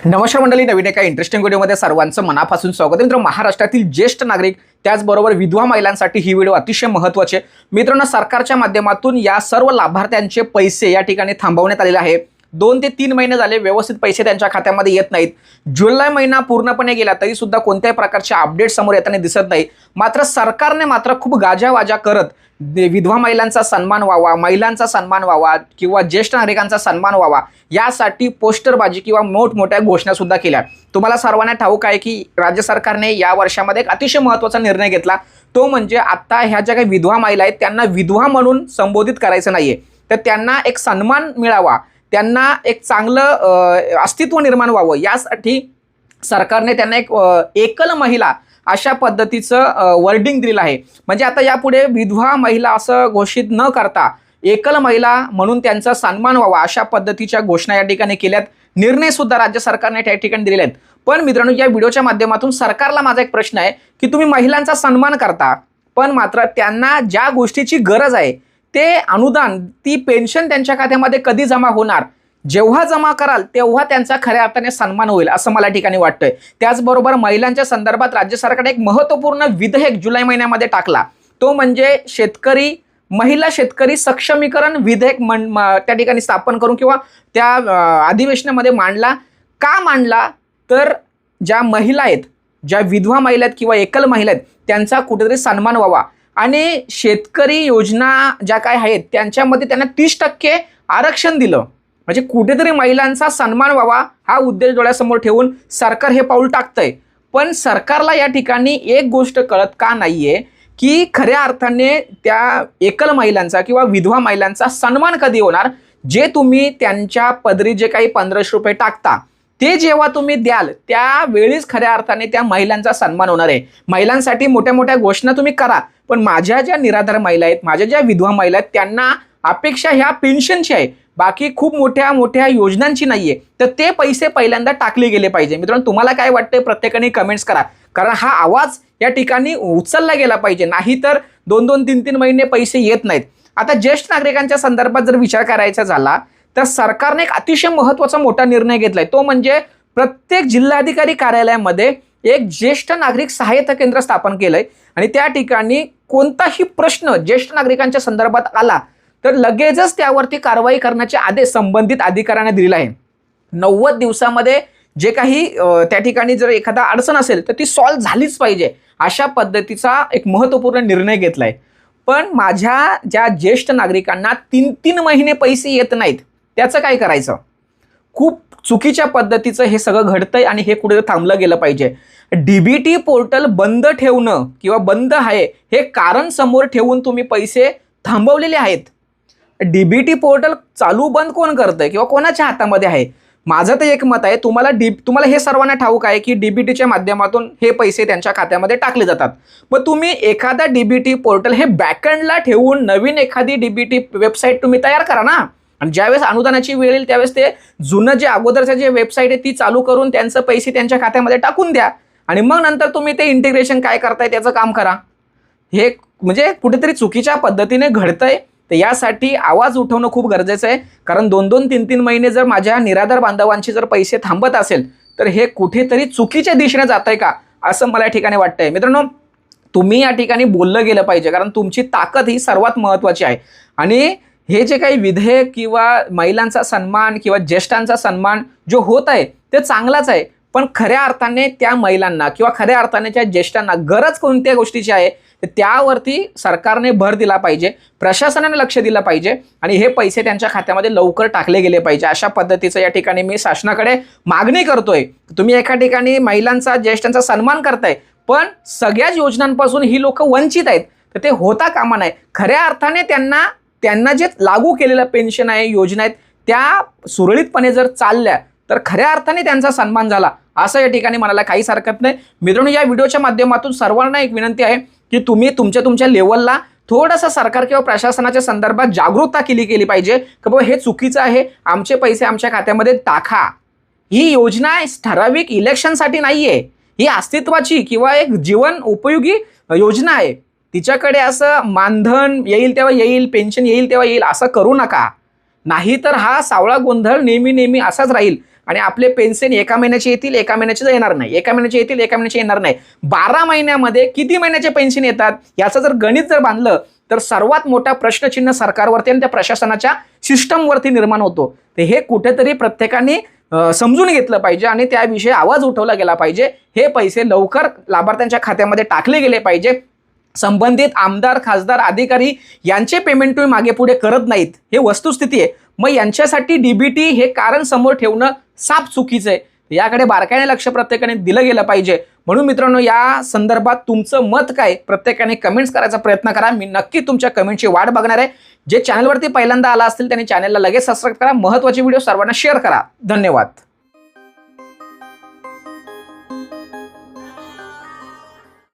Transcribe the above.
नमस्कार मंडळी, नवीन एका इंटरेस्टिंग व्हिडिओमध्ये सर्वांचं मनापासून स्वागत आहे. मित्रांनो, महाराष्ट्रातील ज्येष्ठ नागरिक त्याचबरोबर विधवा महिलांसाठी ही व्हिडिओ अतिशय महत्त्वाची आहे. मित्रांनो, सरकारच्या माध्यमातून या सर्व लाभार्थ्यांचे पैसे या ठिकाणी थांबवण्यात आलेले आहे. 2 ते 3 महिने झाले व्यवस्थित पैसे त्यांच्या खात्यामध्ये येत नाहीत. जुलै महिना पूर्णपणे गेला तरी सुद्धा कोणत्याही प्रकारचे अपडेट समोर येताना दिसत नाही. मात्र सरकारने खूप गाजावाजा करत विधवा महिलांचा सन्मान व्हावा, महिलांचा सन्मान व्हावा किंवा ज्येष्ठ नागरिकांचा सन्मान व्हावा यासाठी पोस्टरबाजी किंवा मोठमोठ्या घोषणा सुद्धा केल्या. तुम्हाला सर्वांना ठाऊक आहे की राज्य सरकारने या वर्षामध्ये एक अतिशय महत्त्वाचा निर्णय घेतला. तो म्हणजे आता ह्या ज्या काही विधवा महिला आहेत त्यांना विधवा म्हणून संबोधित करायचं नाहीये, तर त्यांना एक सन्मान मिळावा, त्यांना एक चांगलं अस्तित्व निर्माण व्हावं यासाठी सरकारने त्यांना एक एकल महिला अशा पद्धतीचं वर्डिंग दिलेलं आहे. म्हणजे आता यापुढे विधवा महिला असं घोषित न करता एकल महिला म्हणून त्यांचा सन्मान व्हावा अशा पद्धतीच्या घोषणा या ठिकाणी केल्यात. निर्णय सुद्धा राज्य सरकारने त्या ठिकाणी दिलेले आहेत. पण मित्रांनो, या व्हिडिओच्या माध्यमातून सरकारला माझा एक प्रश्न आहे की तुम्ही महिलांचा सन्मान करता, पण मात्र त्यांना ज्या गोष्टीची गरज आहे ते अनुदान, ती पेन्शन त्यांच्या खात्यामध्ये कधी जमा होणार? जेव्हा जमा कराल तेव्हा त्यांचा खऱ्या अर्थाने सन्मान होईल असं मला ठिकाणी वाटतंय. त्याचबरोबर महिलांच्या संदर्भात राज्य सरकारने एक महत्त्वपूर्ण विधेयक जुलै महिन्यामध्ये टाकला. तो म्हणजे महिला शेतकरी सक्षमीकरण विधेयक त्या ठिकाणी स्थापन करून किंवा त्या अधिवेशनामध्ये मांडला. का मांडला? तर ज्या महिला आहेत, ज्या विधवा महिला आहेत किंवा एकल महिला आहेत त्यांचा कुठेतरी सन्मान व्हावा आणि शेतकरी योजना ज्या काय आहेत त्यांच्यामध्ये त्यांना 30% आरक्षण दिलं. म्हणजे कुठेतरी महिलांचा सन्मान व्हावा हा उद्देश डोळ्यासमोर ठेवून सरकार हे पाऊल टाकतंय. पण सरकारला या ठिकाणी एक गोष्ट कळत का नाहीये की खऱ्या अर्थाने त्या एकल महिलांचा किंवा विधवा महिलांचा सन्मान कधी होणार? जे तुम्ही त्यांच्या पदरी जे काही 1500 रुपये टाकता ते जेव्हा तुम्ही द्याल त्यावेळीच खऱ्या अर्थाने त्या महिलांचा सन्मान होणार आहे. महिलांसाठी मोठ्या मोठ्या घोषणा तुम्ही करा, पण माझ्या ज्या निराधार महिला आहेत, माझ्या ज्या विधवा महिला आहेत त्यांना अपेक्षा ह्या पेन्शनची आहे, बाकी खूप मोठ्या मोठ्या योजनांची नाहीये. तर ते पैसे पहिल्यांदा टाकले गेले पाहिजे. मित्रांनो, तुम्हाला काय वाटतंय प्रत्येकाने कमेंट्स करा, कारण हा आवाज या ठिकाणी उचलला गेला पाहिजे. नाही तर 2-2, 3-3 महिने पैसे येत नाहीत. आता ज्येष्ठ नागरिकांच्या संदर्भात जर विचार करायचा झाला तर सरकारने एक अतिशय महत्त्वाचा मोठा निर्णय घेतलाय. तो म्हणजे प्रत्येक जिल्हाधिकारी कार्यालयामध्ये एक ज्येष्ठ नागरिक सहायता केंद्र स्थापन केलंय आणि त्या ठिकाणी कोणताही प्रश्न ज्येष्ठ नागरिकांच्या संदर्भात आला तर लगेचच त्यावरती कारवाई करण्याचे आदेश संबंधित अधिकाऱ्यांना दिलेला आहे. 90 दिवसामध्ये जे काही त्या ठिकाणी जर एखादा अडचण असेल तर ती सॉल्व्ह झालीच पाहिजे अशा पद्धतीचा एक महत्त्वपूर्ण निर्णय घेतलाय. पण माझ्या ज्या ज्येष्ठ नागरिकांना 3-3 महिने पैसे येत नाहीत त्याचं काय करायचं? खूप चुकीच्या पद्धतीचं हे सगळं घडतंय आणि हे कुठे थांबलं गेलं पाहिजे. डीबीटी पोर्टल बंद ठेवणं किंवा बंद आहे हे कारण समोर ठेवून तुम्ही पैसे थांबवलेले आहेत. डीबीटी पोर्टल चालू बंद कोण करतंय किंवा कोणाच्या हातामध्ये आहे? माझं तर एक मत आहे, तुम्हाला हे सर्वांना ठाऊक आहे की डीबीटीच्या माध्यमातून हे पैसे त्यांच्या खात्यामध्ये टाकले जातात. मग तुम्ही एखादा डीबीटी पोर्टल हे बॅकएंडला ठेवून नवीन एखादी डीबीटी वेबसाईट तुम्ही तयार करा ना. आणि ज्यावेळेस अनुदानाची वेळ येईल त्यावेळेस ते जुनं जे अगोदरचं जे वेबसाईट आहे ती चालू करून त्यांचं पैसे त्यांच्या खात्यामध्ये टाकून द्या आणि मग नंतर तुम्ही ते इंटिग्रेशन काय करताय त्याचं काम करा. हे म्हणजे कुठेतरी चुकीच्या पद्धतीने घडतंय. तर यासाठी आवाज उठवणं खूप गरजेचं आहे, कारण 2-2, 3-3 महिने जर माझ्या निराधार बांधवांचे जर पैसे थांबत असेल तर हे कुठेतरी चुकीच्या दिशेने जात आहे का असं मला या ठिकाणी वाटतंय. मित्रांनो, तुम्ही या ठिकाणी बोललं गेलं पाहिजे, कारण तुमची ताकद ही सर्वात महत्त्वाची आहे. आणि हे जे काही विधेयक किंवा महिलांचा सन्मान किंवा ज्येष्ठांचा सन्मान जो होत आहे ते चांगलाच आहे, पण खऱ्या अर्थाने त्या महिलांना किंवा खऱ्या अर्थाने त्या ज्येष्ठांना गरज कोणत्या गोष्टीची आहे तर त्यावरती सरकारने भर दिला पाहिजे, प्रशासनाने लक्ष दिलं पाहिजे आणि हे पैसे त्यांच्या खात्यामध्ये लवकर टाकले गेले पाहिजे. अशा पद्धतीचं या ठिकाणी मी शासनाकडे मागणी करतोय. तुम्ही एका ठिकाणी महिलांचा ज्येष्ठांचा सन्मान करताय, पण सगळ्याच योजनांपासून ही लोक वंचित आहेत, तर ते होता कामा नये. खऱ्या अर्थाने त्यांना जे लागू केलेलं पेन्शन आहे, योजना आहेत त्या सुरळीतपणे जर चालल्या तर खऱ्या अर्थाने त्यांचा सन्मान झाला असं या ठिकाणी म्हणायला काहीच हरकत नाही. मित्रांनो, या व्हिडिओच्या माध्यमातून सर्वांना एक विनंती आहे की तुम्ही तुमच्या लेवलला थोडंसं सरकार किंवा प्रशासनाच्या संदर्भात जागरूकता केली पाहिजे की बाबा हे चुकीचं आहे, आमचे पैसे आमच्या खात्यामध्ये टाका. ही योजना ठराविक इलेक्शनसाठी नाही आहे, ही अस्तित्वाची किंवा एक जीवन उपयोगी योजना आहे. तिच्याकडे असं मानधन येईल तेव्हा येईल, पेन्शन येईल तेव्हा येईल असं करू नका. नाहीतर हा सावळा गोंधळ नेहमी असाच राहील आणि आपले पेन्शन एका महिन्याचे येतील, एका महिन्याचे येणार नाही, एका महिन्याचे येतील, एका महिन्याचे येणार नाही. 12 महिन्यामध्ये किती महिन्याचे पेन्शन येतात याचं जर गणित जर बांधलं तर सर्वात मोठा प्रश्नचिन्ह सरकारवरती आणि त्या प्रशासनाच्या सिस्टमवरती निर्माण होतो. तर हे कुठेतरी प्रत्येकाने समजून घेतलं पाहिजे आणि त्याविषयी आवाज उठवला गेला पाहिजे. हे पैसे लवकर लाभार्थ्यांच्या खात्यामध्ये टाकले गेले पाहिजे. संबंधित आमदार, खासदार, अधिकारी यांचे पेमेंट तुम्ही मागे पुढे करत नाहीत, हे वस्तुस्थिती आहे. मग यांच्यासाठी डीबीटी हे कारण समोर ठेवणं साफ चुकीचं आहे. याकडे बारकाईने लक्ष प्रत्येकाने दिलं गेलं पाहिजे. म्हणून मित्रांनो, या संदर्भात तुमचं मत काय प्रत्येकाने कमेंट्स करायचा प्रयत्न करा. मी नक्की तुमच्या कमेंटची वाट बघणार आहे. जे चॅनलवरती पहिल्यांदा आला असतील त्यांनी चॅनलला लगेच सबस्क्राईब करा. महत्त्वाचे व्हिडिओ सर्वांना शेअर करा. धन्यवाद.